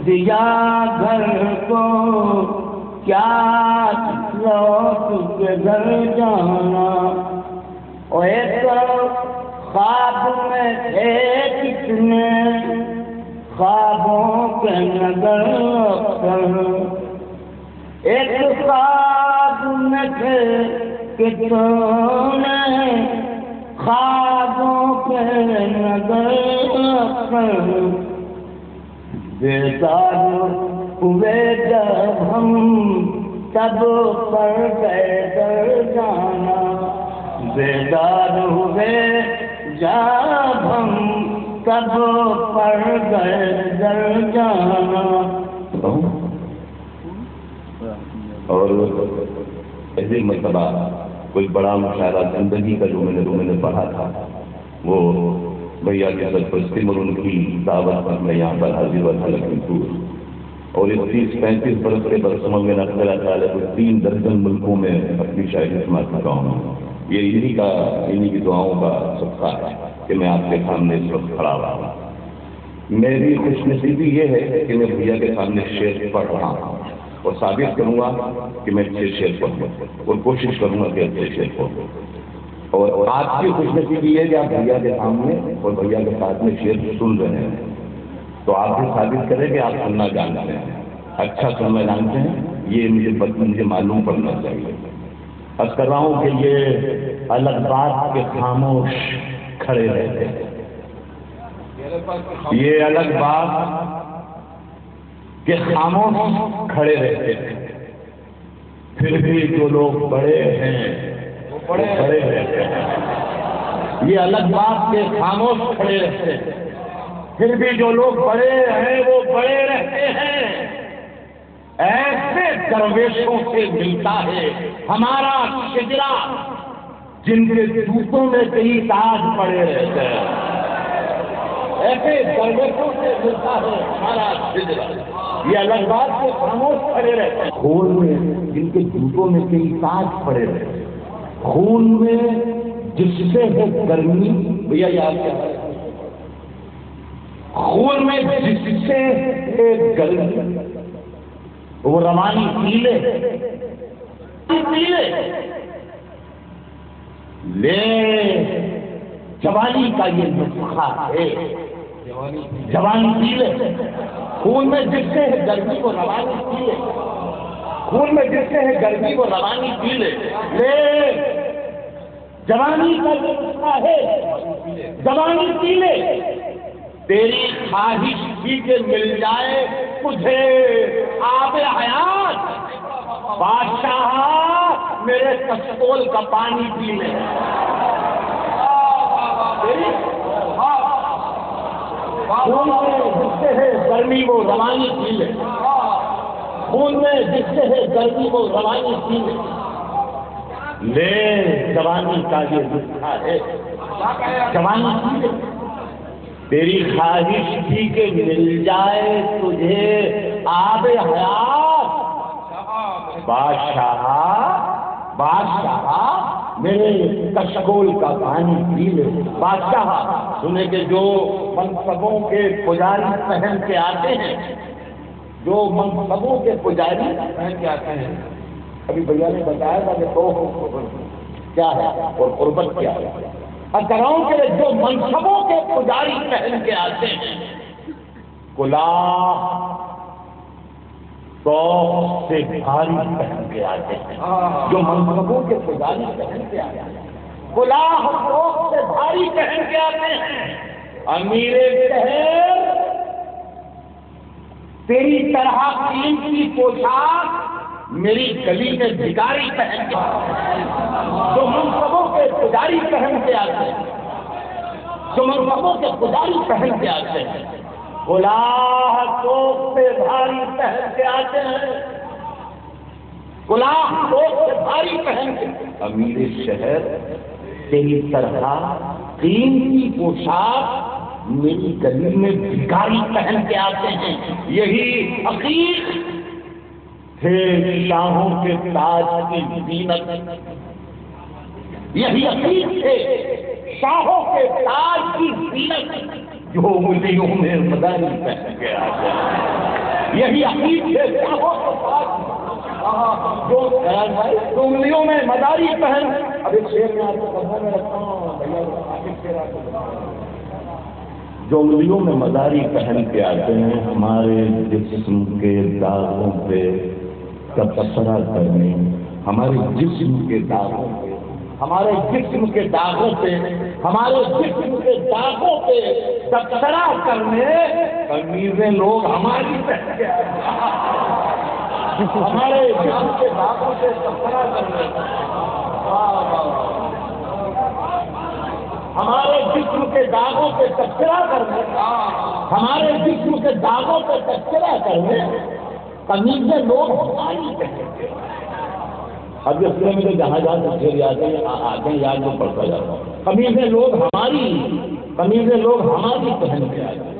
دیا گھر کو کیا لوٹ کے گھر جانا، اور ایک خواب میں تھے کتنے خوابوں کے نگر اکثر، ایک خواب میں تھے کتنے خوابوں کے نگر اکثر، بیدار ہوئے جب ہم تب پر گئے در جانا، بیدار ہوئے جب ہم تب پر گئے در جانا۔
اور پہلی مرتبہ کوئی بڑا مشاعرہ زندگی کا جو میں نے پڑھا تھا، وہ بھیا کے سرپرستی میں ان کی دعوت پر میں یہاں پر حاضر ہوا تھا لکھنؤ پور، اور اس 30-35 برس کے برسوں میں میرا خیال ہے 3 درجن ملکوں میں اپنی شاعری سنا چکا ہوں۔ یہ انہی کی دعاؤں کا صدقہ ہے کہ میں آپ کے سامنے اس وقت کھڑا ہوا ہوں۔ میری خوش نصیبی یہ ہے کہ میں بھیا کے سامنے شعر پڑھ رہا ہوں، اور ثابت کروں گا کہ میں اچھے شعر پڑھوں اور کوشش کروں گا کہ اچھے شعر پڑھوں، اور آپ کی خوش نصیبی یہ ہے کہ آپ بھیا کے سامنے اور بھیا کے ساتھ میں شعر سن رہے ہیں، تو آپ بھی ثابت کریں کہ آپ سننا جانتے ہیں، اچھا سننا جانتے ہیں، یہ مجھے معلوم پڑنا چاہیے۔ عرض کر رہا ہوں کہ یہ الگ بات کے خاموش کھڑے رہتے ہیں، یہ الگ بات کے خاموش کھڑے رہتے ہیں، پھر بھی جو لوگ بڑے ہیں وہ بڑے رہتے ہیں۔ یہ الگ بات کے خاموش کھڑے رہتے ہیں، پھر بھی جو لوگ بڑے ہیں وہ بڑے رہتے ہیں۔ ایسے درویشوں سے ملتا ہے ہمارا شجرا جن کے جوتوں میں کئی تاج پڑے رہتے ہیں، ایسے درویشوں سے ملتا ہے ہمارا شجرا، یہ الگ بات کے خاموش کھڑے رہتے ہیں۔ خون میں جن کے جوتوں میں کئی تاج پڑے رہتے ہیں، خون میں جس سے ہے گرمی، بھیا یاد کیا ہے، خون میں جس سے ہے گرمی وہ روانی پیلے،
لے جوانی کا یہ نسخہ ہے، جوانی پی لے، خون میں جس سے ہے گرمی کو روانی پی لے، خون میں جس سے ہے گرمی کو روانی پی لے، لے جوانی کا یہ نسخہ ہے، جوانی پی لے، تیری خواہش بھی کہ مل جائے تجھے آب حیات، بادشاہ میرے کشکول کا پانی پی لے، خون میں جس سے ہے گرمی وہ روانی پی لے، خون میں جس سے ہے گرمی وہ روانی پی لے، لے جوانی کا یہ نسخہ ہے، جوانی پی لے، تیری خواہش بھی کہ مل جائے تجھے آب حیات، بادشاہ بادشاہ میرے کشکول کا پانی پی لے، بادشاہ سنے کہ جو منصبوں کے پجاری پہن کے آتے ہیں، جو منصبوں کے پجاری پہن کے آتے ہیں، ابھی بھیا نے بتایا تھا کہ دو کیا ہے اور قربت کیا ہے، اکراؤں کے جو منصبوں کے پجاری پہن کے آتے ہیں، کلاه توق سے بھاری پہن کے آتے ہیں، جو منصبوں کے پجاری پہن کے آتے ہیں، کلاه توق سے بھاری پہن کے آتے ہیں، امیر شہر تیری طرح قیمتی پوشاک میری گلی میں بھکاری پہن کے آتے ہیں، جو منصبوں کے پجاری پہن کے آتے ہیں، جو منصبوں کے پجاری پہن کے آتے ہیں، کلاه توق سے بھاری پہن کے آتے ہیں، کلاه توق سے بھاری پہن کے، امیر شہر تیری طرح قیمتی پوشاک میری گلی میں بھکاری پہن کے آتے ہیں، یہی عقیق ہے شاہوں کے تاج کی زینت، یہی عقیق ہے شاہوں کے تاج کی زینت، جو انگلیوں میں مداری پہن کے آتے ہیں، یہی عقیق ہے شاہوں کے تاج جو انگلیوں میں مداری پہن، اب ایک شعر میں آپ کو قدموں میں رکھتا ہوں بھیا، جو انگلیوں میں مداری پہن کے آتے ہیں، ہمارے جسم کے داغوں پہ تبصرہ کرنے، ہمارے جسم کے داغوں پہ، ہمارے جسم کے داغوں پہ، ہمارے جسم کے داغوں پہ تبصرہ کرنے، قمیضیں لوگ ہماری پہن کے آتے ہیں، ہمارے جسم کے داغوں پہ تبصرہ کرنے، ہمارے جسم کے داغوں پہ تبصرہ کرنے، ہمارے جسم کے داغوں پہ تبصرہ کرنے، قمیضیں لوگ ہماری پہن کے، اب اس میں جو جہاں جہاں سے آتے ہیں یاد کو پڑھتا جاتا ہوں، قمیضیں لوگ ہماری پہن کے آتے ہیں،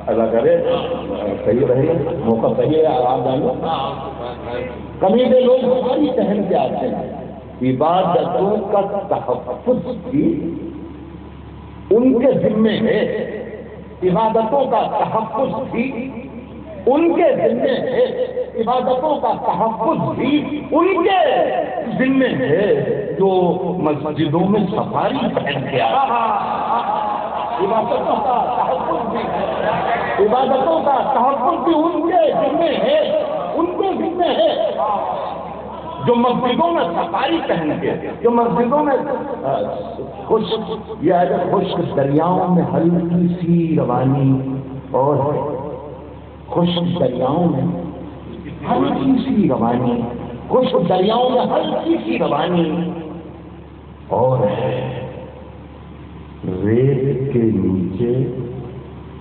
اللہ کرے صحیح رہے، موقع صحیح ہے، آپ جانو، قمیضیں لوگ ہماری پہن کے آتے ہیں، عبادتوں کا تحفظ بھی ان کے ذمے ہے، عبادتوں کا تحفظ بھی ان کے ذمے ہے، عبادتوں کا تحفظ بھی ان کے ذمے ہے، جو مسجدوں میں سفاری پہن کے آتے ہیں، عبادتوں کا تحفظ بھی ان کے ذمے ہے، ان کے ذمے ہے، جو مسجدوں میں سفاری پہن کے، جو مسجدوں میں خشک دریاؤں میں ہلکی سی روانی اور خشک دریاؤں میں ہلکی سی روانی، خشک دریاؤں میں ہلکی سی روانی اور ہے، ریت کے نیچے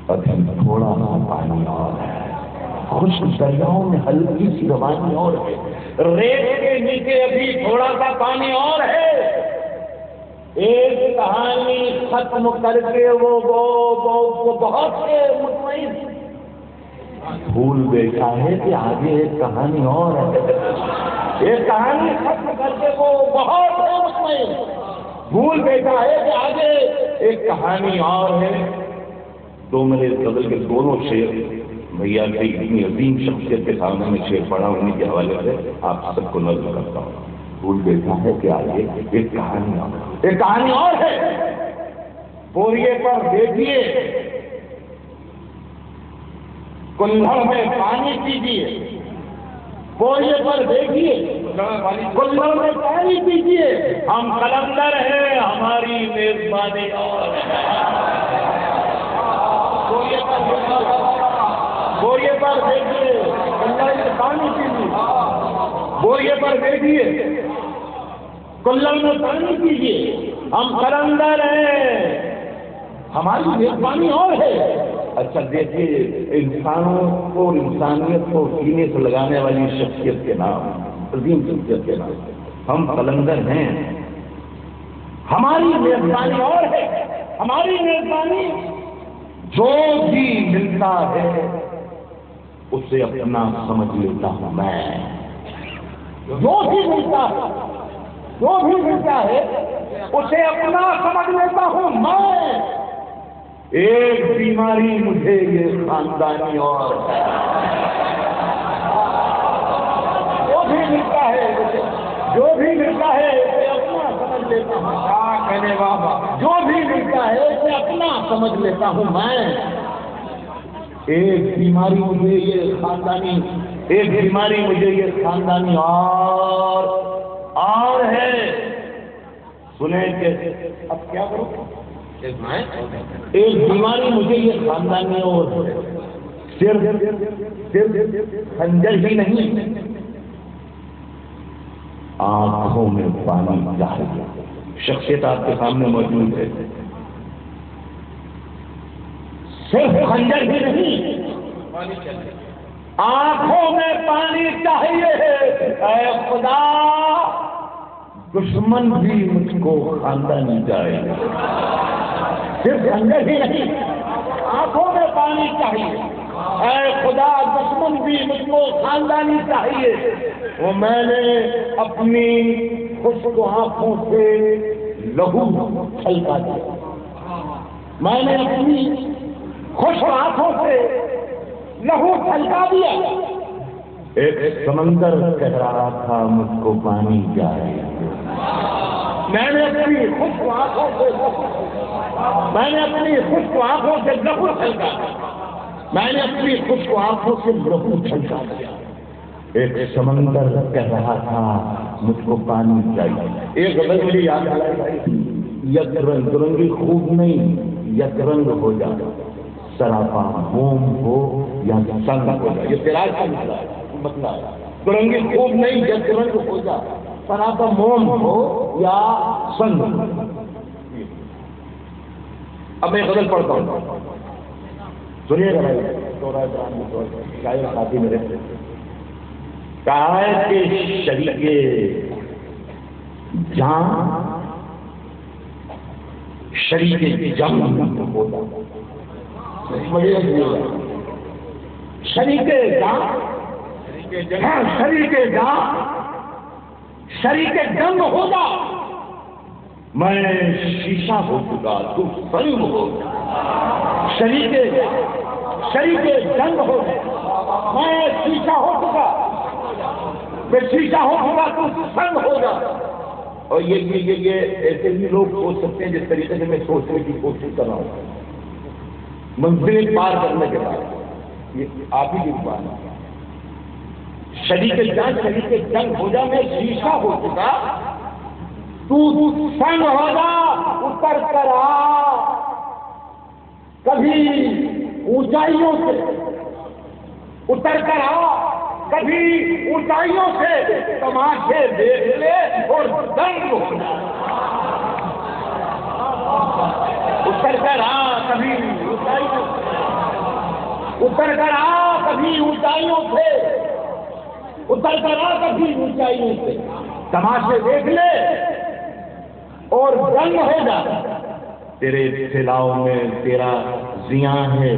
ابھی تھوڑا سا پانی اور ہے، خشک دریاؤں میں ہلکی سی روانی اور ہے، ریت کے نیچے ابھی تھوڑا سا پانی اور ہے، ایک کہانی ختم کر کے وہ بہت سے مطمئن بھول بیٹھا ہے کہ آگے ایک کہانی اور ہے، ایک کہانی ختم کر کے وہ بہت سے مطمئن بھول بیٹھا ہے کہ آگے ایک کہانی اور ہے۔ تو میرے غزل کے دونوں شعر
بھیا کی اتنی عظیم شخصیت کے سامنے میں شعر پڑھا ہونے کے حوالے سے آپ سب کو نظر کرتا ہوں. بھول دیتا ہے کہ آگے ایک کہانی اور ہے. بوریے پر دیکھیے کلہڑ میں پانی پیجیے. بوریے پر دیکھیے کلہڑ میں پانی پیجیے. ہم قلندر ہیں, ہماری میزبانی اور بوریے پر دیکھیے کلہڑ میں پانی پیجیے. بوریے پر دیکھیے کلہڑ میں پانی پیجیے. ہم قلندر ہیں, ہماری میزبانی اور ہے. اچھا دیکھیے, انسانوں کو اور انسانیت کو سینے سے لگانے والی شخصیت کے نام, عظیم شخصیت کے نام ہم قلندر ہیں. ہماری میزبانی اور ہے, ہماری میزبانی جو بھی ملتا ہے اسے اپنا سمجھ لیتا ہوں میں. جو بھی ملتا ہے اسے اپنا سمجھ لیتا ہوں میں. ایک بیماری مجھے یہ خاندانی اور جو بھی ملتا ہے اسے اپنا سمجھ لیتا ہوں. کہنے بابا جو بھی ملتا ہے اسے اپنا سمجھ لیتا ہوں میں. ایک بیماری مجھے یہ خاندانی اور ہے. سنیں کہ اب کیا کروں, ایک بیماری مجھے یہ خاندانی اور صرف خنجر ہی نہیں, آنکھوں میں پانی چاہیے. شخصیت آپ کے سامنے موجود ہے. صرف خنجر ہی نہیں, آنکھوں میں پانی چاہیے. اے خدا, دشمن بھی مجھ کو خاندانی چاہیے. صرف خنجر ہی نہیں, آنکھوں میں پانی چاہیے. اے خدا, دشمن بھی مجھ کو خاندانی چاہیے. وہ میں نے اپنی خشک آنکھوں سے لہو چھلکا دیا. میں نے اپنی خشک آنکھوں سے لہو چھلکا دیا. ایک سمندر کہہ رہا تھا مجھ کو پانی چاہیے. میں نے اپنی خشک آنکھوں سے لہو چھلکا دیا. میں نے اپنی خشک آنکھوں سے لہو چھلکا دیا. ایک سمندر کہہ رہا تھا مجھ کو پانی چاہیے. ایک غزل مجھے یاد آ رہا ہے, یک رنگ درنگی خوب نہیں, یک رنگ ہو جائے. سراپا موم ہو یا سنگ ہو جائے. یہ تیراج کا مسئلہ ہے. درنگی خوب نہیں, یک رنگ ہو جائے. سراپا موم ہو یا سنگ. اب میں غزل پڑھتا ہوں, سنیے گا. شاعر ساتھی میرے کہا ہے کہ شریک جان شریک جنگ ہوتا. شریک جنگ ہوگا. میں شیشہ ہو چکا, تو سنگ ہو. شریک جنگ ہو, میں شیشہ ہو چکا, تو سنگ ہوگا. اور یہ ایسے ہی لوگ سوچ سکتے ہیں جس طریقے سے میں سوچنے کی کوشش کر رہا ہوں. منزلیں پار کرنے کے بعد یہ آپ ہی کی بات ہے. شریک جنگ ہو جا, میں شیشہ ہو چکا, تو سنگ ہوگا. اتر کر آ کبھی اونچائیوں سے, اتر کر آ کبھی اونچائیوں سے, تماشے دیکھ لے اور دنگ ہو جا. اتر کر آ کبھی اونچائیوں سے, اتر کر آ کبھی اونچائیوں سے, اتر کر آ کبھی اونچائیوں سے, تماشے دیکھ لے اور دنگ ہو جا. تیرے پھیلاؤ میں تیرا زیاں ہے,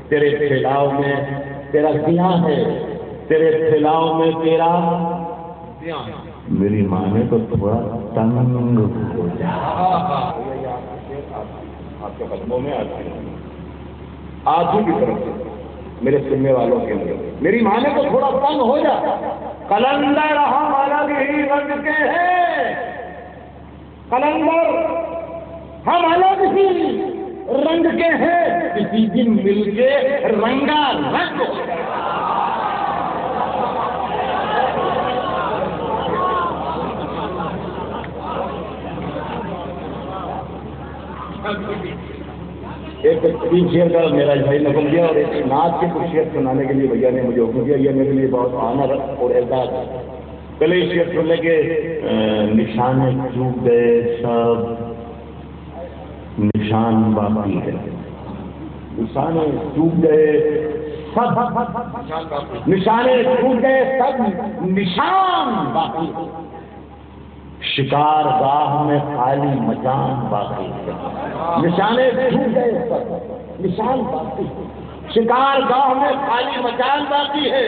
تیرے پھیلاؤ میں تیرا زیاں ہے, تیرے پھیلاؤ میں تیرا میری ماں نے تو تھوڑا تنگ ہو جا. آپ کے قدموں میں آتی ہے, آپ ہی کی طرف سے میرے سننے والوں کے لیے میری معنی کو تھوڑا تنگ ہو جا. قلندر ہم الگ ہی رنگ کے ہیں، قلندر ہم الگ ہی رنگ کے ہیں، کسی دن مل کے رنگا رنگ ہو جائے. ایک 3 شعر کا میرا بھائی نے حکم دیا اور ایک نعت کے کچھ شعر سنانے کے لیے بھیا نے مجھے حکم دیا. یہ میرے لیے بہت آنر اور اعزاز ہے. پہلے شعر سننے کے نشان چوک گئے سب نشان باقی ہے، نشان چوک گئے سب نشان چوک گئے سب نشان باقی ہے، شکار گاہ میں خالی مکان باقی ہے. نشانے چھوٹ گئے سب نشان باقی ہے، شکار گاہ میں خالی مکان باقی ہے.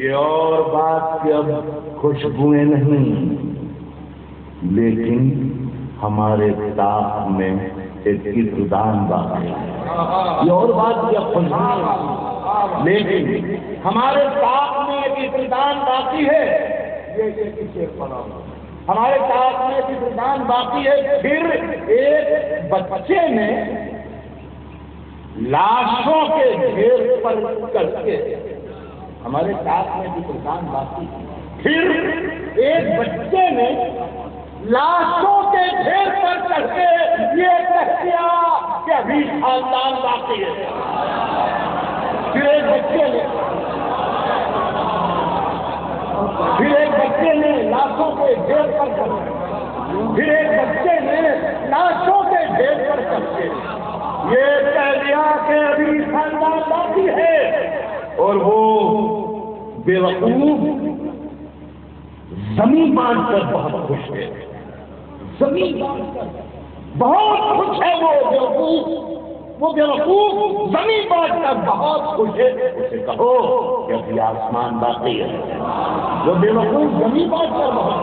یہ اور بات کہ اب خوشبوئیں نہیں لیکن ہمارے داغ میں ایک عطردان باقی ہے. یہ اور بات کہ اب خوشبوئیں لیکن ہمارے داغ میں ایک عطردان باقی ہے. یہ کسے پڑا ہمارے ساتھ میں عطردان باقی ہے. پھر ایک بچے نے لاشوں کے ڈھیر پر کر کے ہمارے ساتھ میں عطردان باقی ہے. پھر ایک بچے نے لاشوں کے ڈھیر پر چڑھ کے یہ کہہ دیا کہ ابھی خاندان باقی ہے. پھر ایک بچے نے لاشوں کے ڈھیر پر چڑھ کے پھر ایک بچے نے لاشوں کے ڈھیر پر چڑھ کے یہ کہہ دیا کہ ابھی خاندان باقی ہے. اور وہ بے وقوف زمین بانٹ کر بہت خوش ہے. زمین بانٹ کر بہت خوش ہے. وہ بے وقوف زمین بانٹ کر بہت خوش ہے. اسے کہو کہ ابھی آسمان باقی ہے. وہ بے وقوف زمین بانٹ کر بہت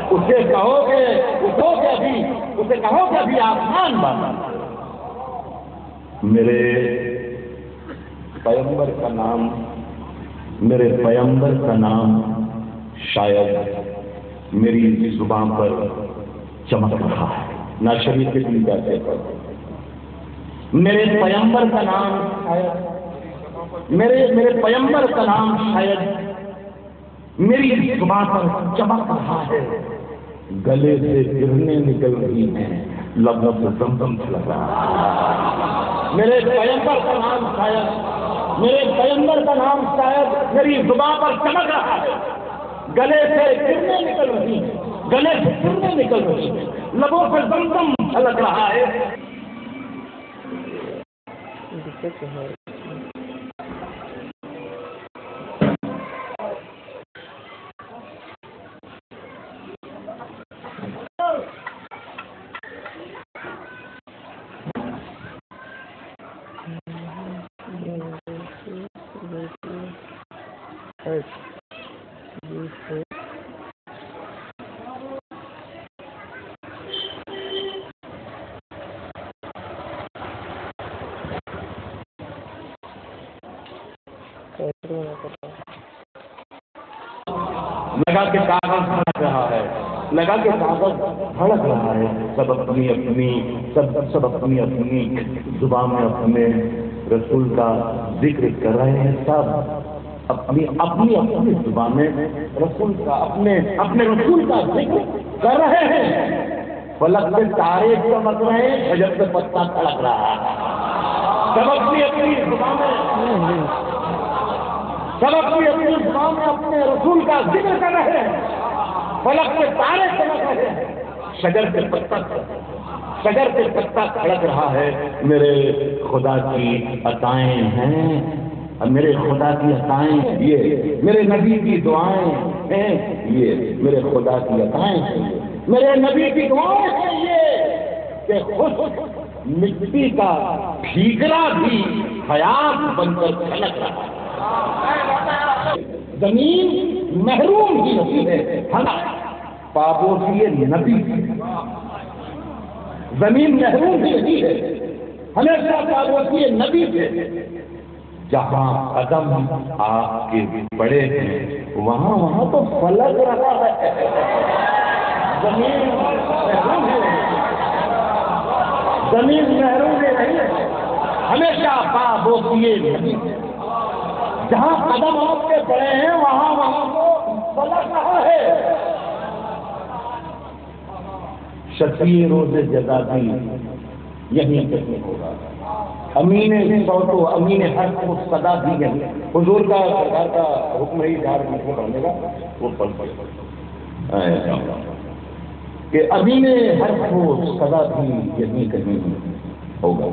خوش ہے. اسے کہو کہ ابھی آسمان باقی ہے. میرے پیغمبر کا نام شاید میری زبان پر چمک رہا ہے. نہ شریف کے لیے کہتے ہیں میرے پیغمبر کا نام شاید میری زبان پر چمک رہا ہے. گلے سے گرنے نکل رہی ہیں، لبوں سے زمزم چھلک رہا ہے. میرے پیغمبر کا نام شاید میری زبان پر چمک رہا ہے. گلے سے گرنے نکل رہی ہیں، لبوں سے زمزم چھلک رہا ہے. لگا کے کاغذ بھڑک رہا ہے. سب اپنی اپنی زبان میں اپنے رسول کا ذکر کر رہے ہیں. سب اپنی زبان میں رسول کا اپنے رسول کا ذکر کر رہے ہیں. فلک سے تارے چمک رہے ہیں، شجر سے پتا کھڑک رہا ہے. سب اپنی زبان میں اپنے رسول کا ذکر کر رہے ہیں. فلک سے تارے چمک رہے ہیں، شجر سے پتا کھڑک رہا ہے. میرے خدا کی عطائیں ہیں، میرے خدا کی عطائیں یہ، میرے نبی کی دعائیں ہیں یہ، میرے خدا کی عطائیں ہیں، میرے نبی کی دعائیں ہیں یہ کہ خود مٹی کا ٹھیکرا بھی حیات بن کر کھلک رہا ہے. زمین محروم ہی نہیں ہے، پابوسی نبی. زمین محروم ہی نہیں ہے، ہمیشہ پابوسی نبی سے. جہاں قدم آپ کے بڑے ہیں وہاں وہاں تو فلک رہا ہے، زمین محروم ہے، زمین محروم نہیں ہے، ہمیشہ پابوسیے نہیں ہے۔ جہاں قدم آپ کے بڑے ہیں وہاں وہاں تو فلک رہا ہے۔ شفیع روز جزا بھی یہیں کہیں ہوگا، امین صوت و امین حق کو صدا دی گئی۔ حضور کا سرکار کا حکم ہی جہاں میں پڑھنے کا وہ پڑھ کہ امین حق کو صدا بھی یہیں کہیں ہوگا،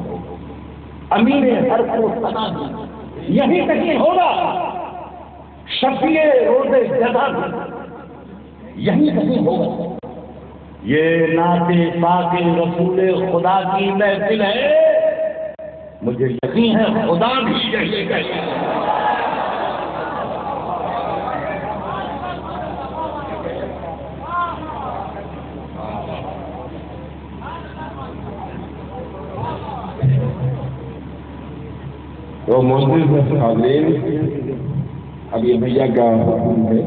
امین حق کو صدا بھی یہیں کہیں ہوگا، شفیع روز جزا بھی یہیں کہیں ہوگا۔ یہ نعت پاک رسول خدا کی محفل ہے، مجھے یقین ہے خدا بھی یہی کہے۔
تو معزز حاضرین، اب یہ بھیا کا حکم ہے